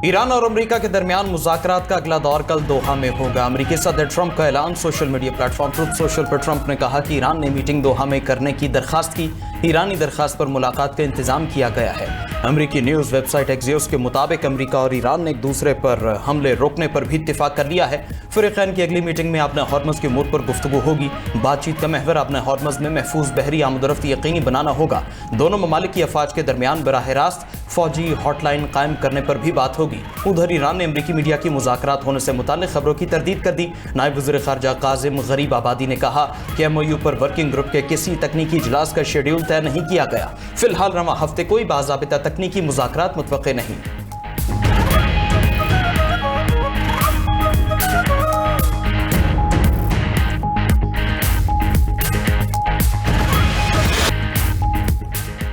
Iran और America के दरमियान मुज़ाकरात का अगला दौर कल दोहा में होगा। अमेरिकी सदर ट्रंप का ऐलान। Social media platform truth social पर ट्रंप ने कहा कि ईरान ने मीटिंग दोहा में करने की दरखास्त की। ईरानी दरखास्त पर मुलाकात का इंतजाम किया गया है। अमेरिकी न्यूज़ वेबसाइट एक्सियोस के मुताबिक अमेरिका और ईरान ने एक दूसरे पर हमले रोकने पर भी इत्तेफाक कर लिया है। फ़रीक़ैन की अगली मीटिंग में अपने हॉर्मज़ के मोड़ पर गुफ्तगू होगी। बातचीत का महवर अपने हॉर्मज़ में महफूज बहरी आमदरफ्त यकीनी बनाना होगा। दोनों ममालिक की अफवाज के दरमियान बराह रास्त फौजी हॉटलाइन कायम करने पर भी बात होगी। उधर ईरान ने अमेरिकी मीडिया की मुज़ाकरात होने से मुताल्लिक़ खबरों की तरदीद कर दी। नायब वज़ीर ख़ारजा काज़िम गरीब आबादी ने कहा कि MOU पर वर्किंग ग्रुप के किसी तकनीकी इजलास का शेड्यूल तय नहीं किया गया। फिलहाल रवां हफ्ते कोई बाज़ाबिता तकनीकी मुज़ाकरात मुतवक्के नहीं।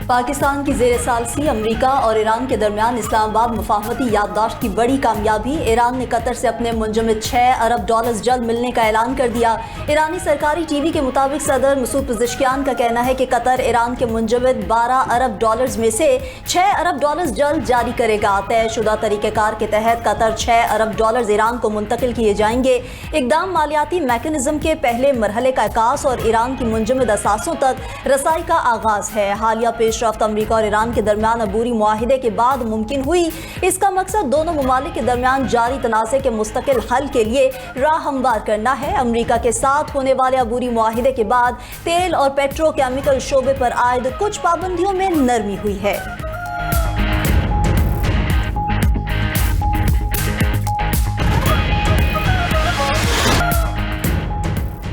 पाकिस्तान की ज़ेर सालसी अमेरिका और ईरान के दरमियान इस्लामाबाद मुफाहमती याददाश्त की बड़ी कामयाबी। ईरान ने कतर से अपने मुंजमद $6 अरब जल्द मिलने का ऐलान कर दिया। ईरानी सरकारी TV के मुताबिक सदर मसूद पज़ेश्कियान का कहना है कि कतर ईरान के मुंजमद $12 अरब में से $6 अरब जल्द जारी करेगा। तयशुदा तरीक़ेकार के तहत कतर $6 अरब ईरान को मुंतकिल किए जाएंगे। इक़दाम मालियाती मैकेनिज़्म के पहले मरहले का आगाज़ और ईरान की मुंजमद असासों तक रसाई का आगाज़ है। हालिया पेशरफ्त अमेरिका और ईरान के दरमियान अबूरी मुआहिदे के बाद मुमकिन हुई। इसका मकसद दोनों ममालिक के दरमियान जारी तनाज़े के मुस्तकिल हल के लिए राह हमवार करना है। अमेरिका के साथ होने वाले अबूरी मुआहिदे के बाद तेल और पेट्रोकेमिकल शोबे पर आयद कुछ पाबंदियों में नरमी हुई है।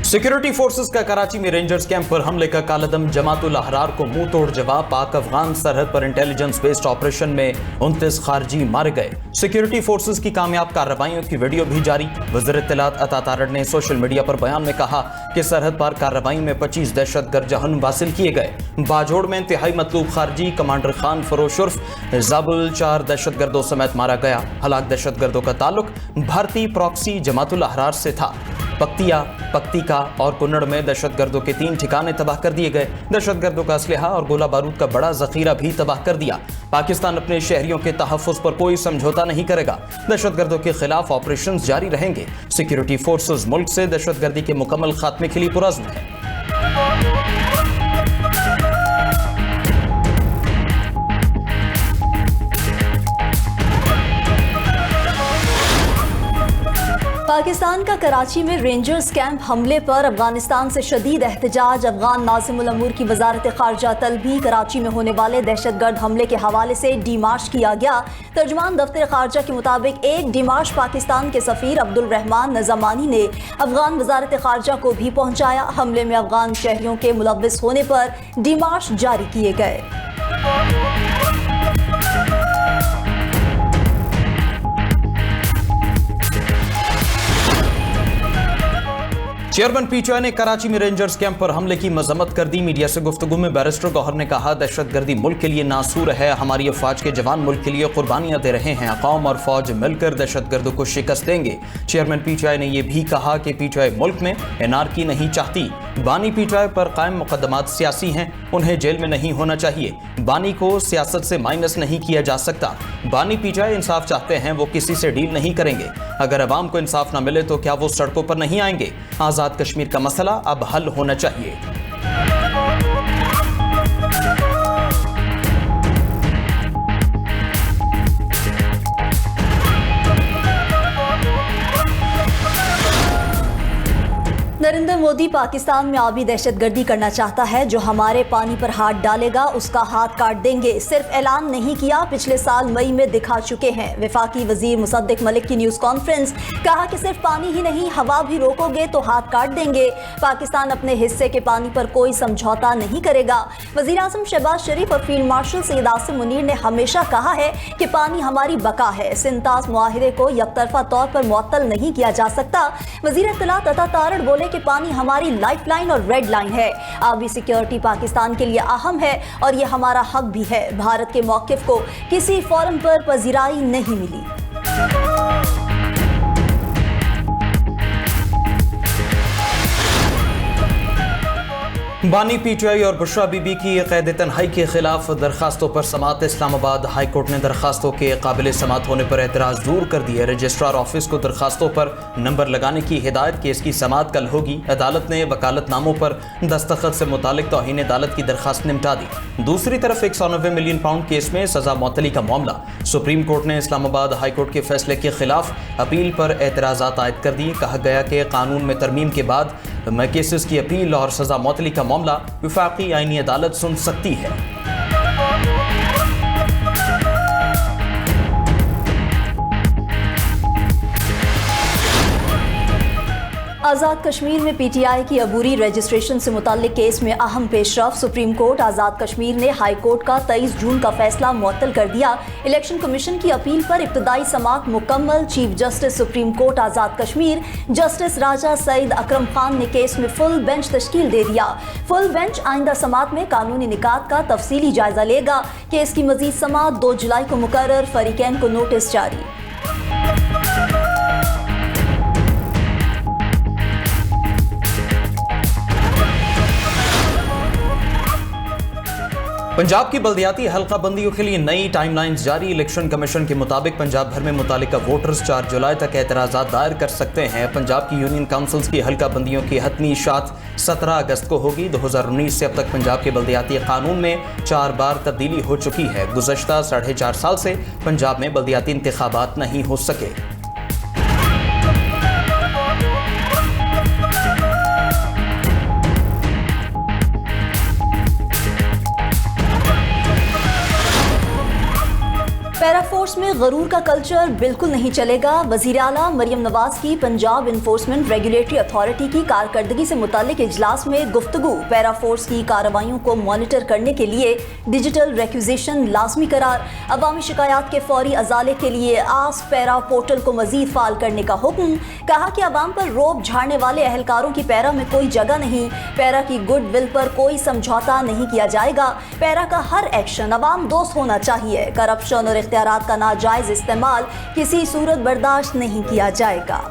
सिक्योरिटी फोर्सेस का कराची में रेंजर्स कैंप पर हमले का कालदम। जमातुल अहरार को मुंह तोड़ जवाब। पाक अफगान सरहद पर इंटेलिजेंस बेस्ड ऑपरेशन में 29 खारजी मारे गए। सिक्योरिटी फोर्सेस की कामयाब कार्रवाइयों की वीडियो भी जारी। वज़ीर इत्तलात अता तारड़ ने सोशल मीडिया पर बयान में कहा कि सरहद पार कार्रवाई में 25 दहशतगर्द जहन्नुम हासिल किए गए। बाजोड़ में इंतहाई मतलूब खारजी कमांडर खान फरोश उर्फ जाबुल 4 दहशतगर्दों समेत मारा गया। हलाक दहशतगर्दों का ताल्लुक भारतीय प्रॉक्सी जमातुल अहरार से था। पक्तिया, पक्तिका और कुन्नड़ में दहशतगर्दों के 3 ठिकाने तबाह कर दिए गए। दहशतगर्दों का असलहा और गोला बारूद का बड़ा जखीरा भी तबाह कर दिया। पाकिस्तान अपने शहरियों के तहफ़्फ़ुज़ पर कोई समझौता नहीं करेगा। दहशतगर्दों के खिलाफ ऑपरेशन जारी रहेंगे। सिक्योरिटी फोर्सेस मुल्क से दहशतगर्दी के मुकम्मल खात्मे के लिए पुरज़्म है। पाकिस्तान का कराची में रेंजर्स कैंप हमले पर अफगानिस्तान से शदीद एहतजाज। अफगान नाज़िमुल अमूर की वजारत ख़ारजा तलबी कराची में होने वाले दहशतगर्द हमले के हवाले से डीमार्च किया गया। तर्जुमान दफ्तर ख़ारजा के मुताबिक एक डीमार्च पाकिस्तान के सफ़ीर अब्दुल रहमान नज़मानी ने अफगान वजारत ख़ारजा को भी पहुँचाया। हमले में अफगान शहरियों के मुलव्विस होने पर डीमार्च जारी किए गए। चेयरमैन PTI ने कराची में रेंजर्स कैंप पर हमले की मजम्मत कर दी। मीडिया से गुफ्तगू में बैरिस्टर गौहर ने कहा, दहशतगर्दी मुल्क के लिए नासूर है। हमारी अफवाज के जवान मुल्क के लिए कुर्बानियां दे रहे हैं। कौम और फौज मिलकर दहशतगर्दों को शिकस्त देंगे। चेयरमैन PTI ने यह भी कहा कि PTI मुल्क में एनार्की नहीं चाहती। बानी PTI पर कायम मुकदमात सियासी हैं, उन्हें जेल में नहीं होना चाहिए। बानी को सियासत से माइनस नहीं किया जा सकता। बानी PTI इंसाफ चाहते हैं, वो किसी से डील नहीं करेंगे। अगर अवाम को इंसाफ न मिले तो क्या वो सड़कों पर नहीं आएंगे? आज़ाद कश्मीर का मसला अब हल होना चाहिए। नरेंद्र मोदी पाकिस्तान में आबी दहशतगर्दी करना चाहता है। जो हमारे पानी पर हाथ डालेगा उसका हाथ काट देंगे। सिर्फ ऐलान नहीं किया, पिछले साल मई में दिखा चुके हैं। वफाकी वजीर मुसद्दिक मलिक की न्यूज़ कॉन्फ्रेंस। कहा कि सिर्फ पानी ही नहीं, हवा भी रोकोगे तो हाथ काट देंगे। पाकिस्तान अपने हिस्से के पानी पर कोई समझौता नहीं करेगा। वजीर आज़म शहबाज शरीफ और फील्ड मार्शल सैयद आसिम मुनीर ने हमेशा कहा है कि पानी हमारी बका है। सिंतास मुआहिदे को यकतरफा तौर पर मुअत्तल नहीं किया जा सकता। वजीर इत्तलात अता तारड़ बोले कि पानी हमारी लाइफ लाइन और रेड लाइन है। आबी सिक्योरिटी पाकिस्तान के लिए अहम है और ये हमारा हक भी है। भारत के मौक़िफ़ को किसी फोरम पर पजीराई नहीं मिली। बानी पीटीआई और बुशरा बीबी की कैद तन्हाई के खिलाफ दरखास्तों पर समात। इस्लामाबाद हाई कोर्ट ने दरखास्तों के काबिल समात होने पर एतराज दूर कर दिए। रजिस्ट्रार ऑफिस को दरखास्तों पर नंबर लगाने की हिदायत। केस की समात कल होगी। अदालत ने वकालतनामों पर दस्तखत से मुतालिक तौहीन अदालत की दरखास्त निपटा दी। दूसरी तरफ 190 मिलियन पाउंड केस में सजा मुअत्तली का मामला। सुप्रीम कोर्ट ने इस्लामाबाद हाई कोर्ट के फैसले के खिलाफ अपील पर एतराज़ात आयद कर दिए। कहा गया कि कानून में तरमीम के बाद केसेस की अपील और सजा मुअत्तली का मामला विफाकी आईनी अदालत सुन सकती है। आज़ाद कश्मीर में पीटीआई की अबूरी रजिस्ट्रेशन से मुताल्लिक केस में अहम पेशरफ। सुप्रीम कोर्ट आज़ाद कश्मीर ने हाई कोर्ट का 23 जून का फैसला मुअत्तल कर दिया। इलेक्शन कमीशन की अपील पर इब्तदाई समात मुकम्मल। Chief justice supreme court Azad Kashmir justice राजा सईद अकरम खान ने केस में फुल बेंच तश्कील दे दिया। फुल बेंच आइंदा समात में कानूनी निकात का तफसीली जायजा लेगा। केस की मजीद समात 2 जुलाई को मुकर्रर। फरीकैन को नोटिस जारी। पंजाब की बल्दियाती हल्का बंदियों के लिए नई टाइमलाइंस जारी। इलेक्शन कमीशन के मुताबिक पंजाब भर में मुतालिका वोटर्स 4 जुलाई तक एतराज़ात दायर कर सकते हैं। पंजाब की यूनियन काउंसिल्स की हल्का बंदियों की हतमी इशात 17 अगस्त को होगी। 2019 से अब तक पंजाब के बल्दियाती कानून में 4 बार तब्दीली हो चुकी है। गुज़श्ता 4.5 साल से पंजाब में बल्दियाती इंतखाबात नहीं हो सके। पैरा फोर्स में गरूर का कल्चर बिल्कुल नहीं चलेगा। वज़ीर आला मरियम नवाज की पंजाब इन्फोर्समेंट रेगुलेटरी अथॉरिटी की कारकर्दगी से मुताल्लिक इजलास में गुफ्तगू। पैरा फोर्स की कार्रवाइयों को मॉनिटर करने के लिए डिजिटल रिक्विजिशन लाजमी करार। अवामी शिकायत के फौरी अजाले के लिए आस्क पैरा पोर्टल को मजीद फाल करने का हुक्म। कहा कि अवाम पर रोब झाड़ने वाले अहलकारों की पैरा में कोई जगह नहीं। पैरा की गुडविल पर कोई समझौता नहीं किया जाएगा। पैरा का हर एक्शन अवाम दोस्त होना चाहिए। करप्शन और इख्तियारात का नाजायज इस्तेमाल किसी सूरत बर्दाश्त नहीं किया जाएगा।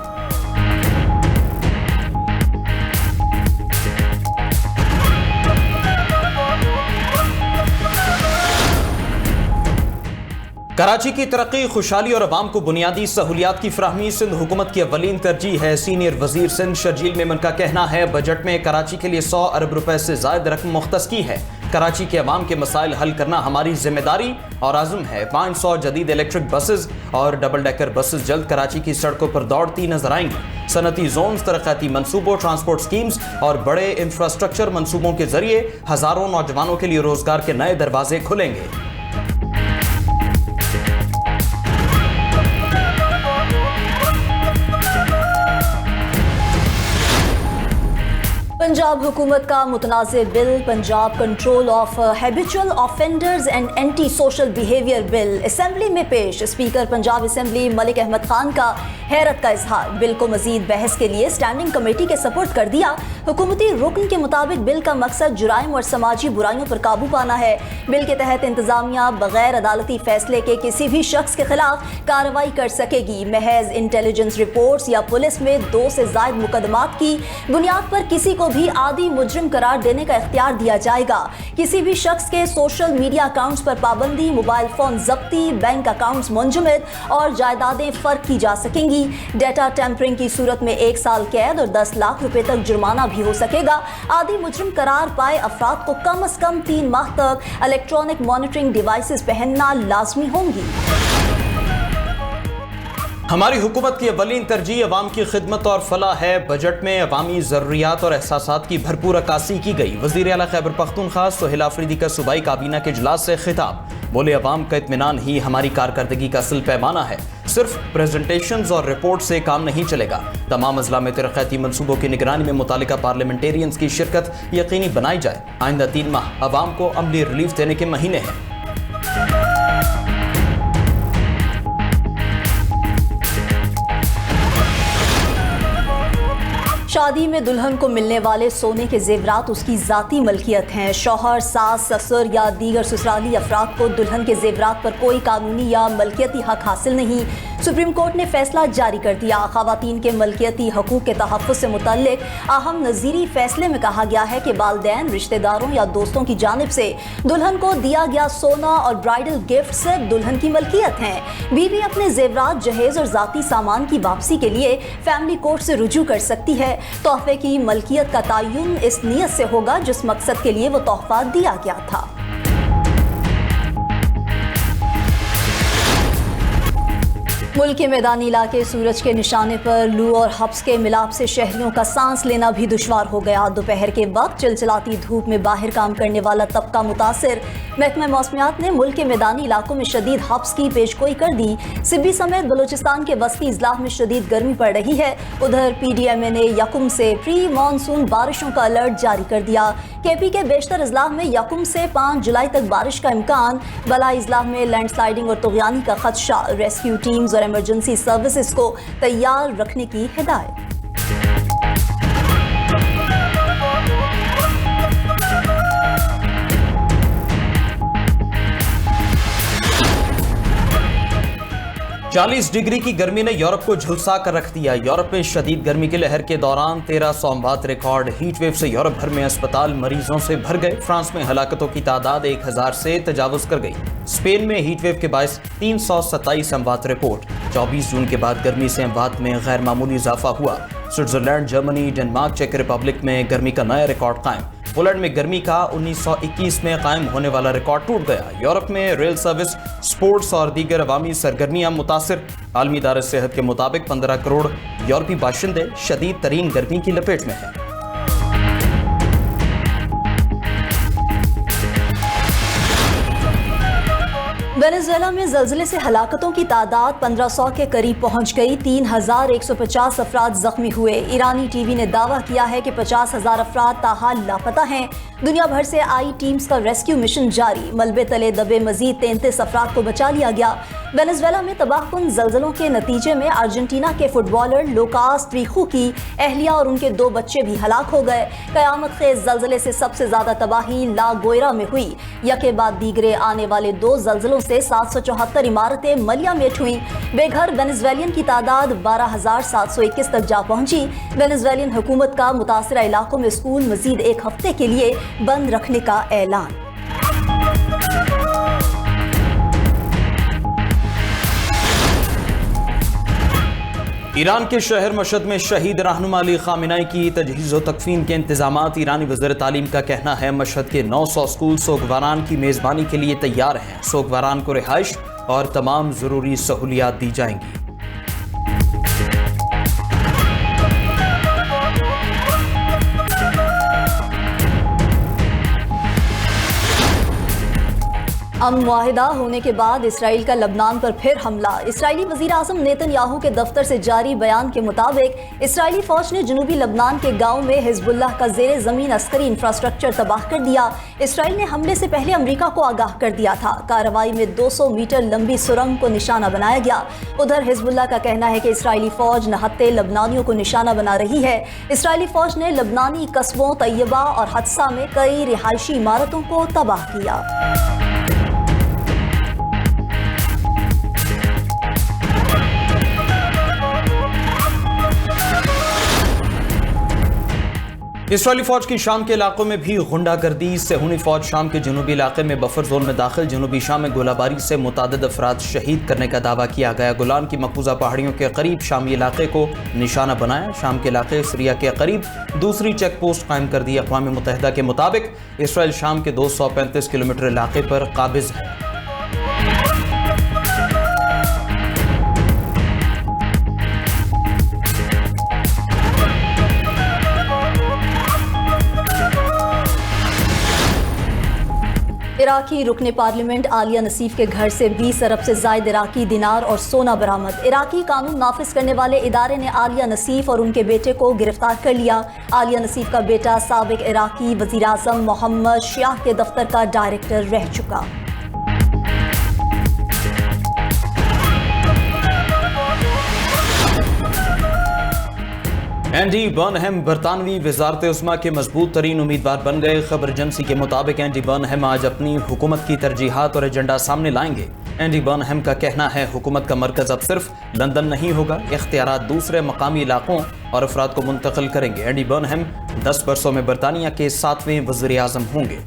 कराची की तरक्की, खुशहाली और अवाम को बुनियादी सहूलियात की फराहमी सिंध हुकूमत की अव्वलीन तरजीह है। सीनियर वजीर सिंध शर्जील मेमन का कहना है बजट में कराची के लिए 100 अरब रुपए से ज्यादा रकम मुख्तस की है। कराची के अवाम के मसाइल हल करना हमारी जिम्मेदारी और आज़म है। 500 जदीद इलेक्ट्रिक बसेस और डबल डेकर बसेस जल्द कराची की सड़कों पर दौड़ती नजर आएंगी। सनती जोन, तरक्याती मनसूबों, ट्रांसपोर्ट स्कीम्स और बड़े इंफ्रास्ट्रक्चर मनसूबों के जरिए हजारों नौजवानों के लिए रोजगार के नए दरवाजे खुलेंगे। पंजाब हुकूमत का मुतनाज़ bill Punjab control of habitual offenders and anti social behaviour bill assembly में पेश। स्पीकर पंजाब असेंबली मलिक अहमद खान का हैरत का इजहार। बिल को मजीद बहस के लिए स्टैंडिंग कमेटी के सपुर्द कर दिया। हुकूमती रुकन के मुताबिक बिल का मकसद जुराइम और समाजी बुराइयों पर काबू पाना है। बिल के तहत इंतजामिया बगैर अदालती फैसले के किसी भी शख्स के खिलाफ कार्रवाई कर सकेगी। महज इंटेलिजेंस रिपोर्ट्स या पुलिस में 2 से ज्यादा मुकदमात की बुनियाद पर किसी को भी आदि मुजरिम करार देने का इख्तियार दिया जाएगा। किसी भी शख्स के सोशल मीडिया अकाउंट्स पर पाबंदी, मोबाइल फोन जब्ती, बैंक अकाउंट्स मुंजमद और जायदादें फर्क की जा सकेंगी। डेटा टैंपरिंग की सूरत में 1 साल कैद और 10 लाख रुपए तक जुर्माना भी हो सकेगा। आदि मुजरिम करार पाए अफराद को कम से कम 3 माह तक इलेक्ट्रॉनिक मॉनिटरिंग डिवाइसेस पहनना लाजमी होंगी। हमारी हुकूमत की अव्वलीन तरजीह अवाम की खिदमत और फलाह है। बजट में अवामी ज़रूरियात और एहसासात की भरपूर अक्कासी की गई। वज़ीर आला खैबर पख्तूनख्वा सोहेल आफरीदी का सूबाई काबीना के इजलास से खिताब। बोले अवाम का इत्मीनान ही हमारी कारकर्दगी का असल पैमाना है। सिर्फ प्रेजेंटेशंस और रिपोर्ट से काम नहीं चलेगा। तमाम अजला में तरक्याती मनसूबों की निगरानी में मुतालिका पार्लियामेंटेरियंस की शिरकत यकीनी बनाई जाए। आइंदा 3 माह अवाम को अमली रिलीफ देने के महीने हैं। शादी में दुल्हन को मिलने वाले सोने के जेवरात उसकी जाती मलकियत हैं। शौहर, सास, ससुर या दीगर ससुराली अफराद को दुल्हन के जेवरात पर कोई कानूनी या मलकियती हक हासिल नहीं। सुप्रीम कोर्ट ने फैसला जारी कर दिया। खवातीन के मलकियती हकूक के तहफ़्फ़ुज़ से मुतल्लिक अहम नज़ीरी फैसले में कहा गया है कि वालिदैन, रिश्तेदारों या दोस्तों की जानिब से दुल्हन को दिया गया सोना और ब्राइडल गिफ्ट सिर्फ दुल्हन की मलकियत हैं। बीवी अपने जेवरात, जहेज और जाती सामान की वापसी के लिए फैमिली कोर्ट से रुजू कर सकती है। तोहफे की मलकियत का तयन इस नीयत से होगा जिस मकसद के लिए वो तोहफा दिया गया था। मुल्क के मैदानी इलाके सूरज के निशाने पर लू और हब्स के मिलाप से शहरियों का सांस लेना भी दुश्वार हो गया। दोपहर के वक्त चिलचिलाती धूप में बाहर काम करने वाला तबका मुतासिर। महकमा मौसमियात ने मुल्क के मैदानी इलाकों में शदीद हब्स की पेशगोई कर दी। सिब्बी समेत बलूचिस्तान के वस्ती इजलाह में शदीद गर्मी पड़ रही है। उधर PDMA ने यकुम से प्री मानसून बारिशों का अलर्ट जारी कर दिया। KP के बेशतर इजलाह में यकुम से 5 जुलाई तक बारिश का इम्कान। बलाई इजलाह में लैंडस्लाइडिंग और तुग़यानी का खदशा। रेस्क्यू टीम्स और इमरजेंसी सर्विसेज को तैयार रखने की हिदायत। चालीस डिग्री की गर्मी ने यूरोप को झुलसा कर रख दिया। यूरोप में शदीद गर्मी की लहर के दौरान 1300 अमवात रिकॉर्ड। हीट वेव से यूरोप भर में अस्पताल मरीजों से भर गए। फ्रांस में हलाकतों की तादाद 1000 से तजावुज कर गई। स्पेन में हीट वेव के बायस 327 अमवात रिपोर्ट। 24 जून के बाद गर्मी से अमवात में गैर मामूली इजाफा हुआ। स्विट्जरलैंड, जर्मनी, डेनमार्क, चेक रिपब्लिक में गर्मी का नया रिकॉर्ड कायम। पोलैंड में गर्मी का 1921 में कायम होने वाला रिकॉर्ड टूट गया। यूरोप में रेल सर्विस, स्पोर्ट्स और दीगर अवामी सरगर्मियां मुतासिर। आलमी इदारे सेहत के मुताबिक 15 करोड़ यूरोपी बाशिंदे शदीद तरीन गर्मी की लपेट में हैं। वेनेजुएला में ज़लज़ले से हलाकतों की तादाद 1500 के करीब पहुंच गई। 3150 अफराद जख्मी हुए। ईरानी टीवी ने दावा किया है कि 50,000 अफराद ताहाल लापता हैं। दुनिया भर से आई टीम्स का रेस्क्यू मिशन जारी। मलबे तले दबे मजीद 33 अफराद को बचा लिया गया। वेनेजुएला में तबाहकुन ज़लज़लों के नतीजे में अर्जेंटीना के फुटबॉलर लोकास त्रिखू की अहलिया और उनके 2 बच्चे भी हलाक हो गए। कयामत खेज़ ज़लज़ले से सबसे ज़्यादा तबाही ला गोयरा में हुई। यके बाद दीगरे आने वाले 2 ज़लज़लों से 774 इमारतें मलियामेट हुई। बेघर वेनेजुएलियन की तादाद 12,721 तक जा पहुंची। वेनेजुएलियन हुकूमत का मुतासिरा इलाकों में स्कूल मजीद 1 हफ्ते के लिए बंद रखने का ऐलान। ईरान के शहर मशहद में शहीद रहनुमा अली खामेनी की तजहीज़ व तकफीन के इंतजामात। ईरानी वज़ीर तालीम का कहना है मशहद के 900 स्कूल सोगवारान की मेज़बानी के लिए तैयार हैं। सोगवारान को रिहाइश और तमाम ज़रूरी सहूलियात दी जाएंगी। अमन मुआहिदा होने के बाद इसराइल का लबनान पर फिर हमला। इसराइली वज़ीर आज़म नेतन्याहू के दफ्तर से जारी बयान के मुताबिक इसराइली फौज ने जनूबी लबनान के गाँव में हिजबुल्लाह का ज़ेरे ज़मीन अस्करी इंफ्रास्ट्रक्चर तबाह कर दिया। इसराइल ने हमले से पहले अमरीका को आगाह कर दिया था। कार्रवाई में 200 मीटर लंबी सुरंग को निशाना बनाया गया। उधर हिजबुल्लाह का कहना है कि इसराइली फौज नहत्ते लबनानियों को निशाना बना रही है। इसराइली फौज ने लबनानी कस्बों तैयबा और हदसा में कई रिहायशी इमारतों को तबाह किया। इसराइली फौज की शाम के इलाकों में भी गुंडागर्दी। सेहूनी फौज शाम के जनूबी इलाके में बफर जोन में दाखिल। जनूबी शाम में गोलाबारी से मुतादिद अफराद शहीद करने का दावा किया गया। गोलान की मकबूजा पहाड़ियों के करीब शामी इलाके को निशाना बनाया। शाम के इलाके सीरिया के करीब दूसरी चेक पोस्ट कायम कर दी। अक़वाम मुत्तहिदा के मुताबिक इसराइल शाम के 235 किलोमीटर इलाके पर काबिज है। इराकी रुकने पार्लियामेंट आलिया नसीफ के घर से 20 अरब से ज़ायद इराकी दिनार और सोना बरामद। इराकी कानून नाफिज करने वाले इदारे ने आलिया नसीफ और उनके बेटे को गिरफ्तार कर लिया। आलिया नसीफ का बेटा साबिक इराकी वज़ीर आज़म मोहम्मद शियाह के दफ्तर का डायरेक्टर रह चुका। एंडी बर्नहम बरतानवी वजारत उस्मा के मजबूत तरीन उम्मीदवार बन गए। खबर एजेंसी के मुताबिक एंडी बर्नहम आज अपनी हुकूमत की तरजीहात और एजेंडा सामने लाएंगे। एंडी बर्नहम का कहना है हुकूमत का मरकज अब सिर्फ लंदन नहीं होगा, इख्तियारात दूसरे मकामी इलाकों और अफराद को मुंतकिल करेंगे। एंडी बर्नहम 10 बरसों में बरतानिया के 7वें वज़ीर आज़म होंगे।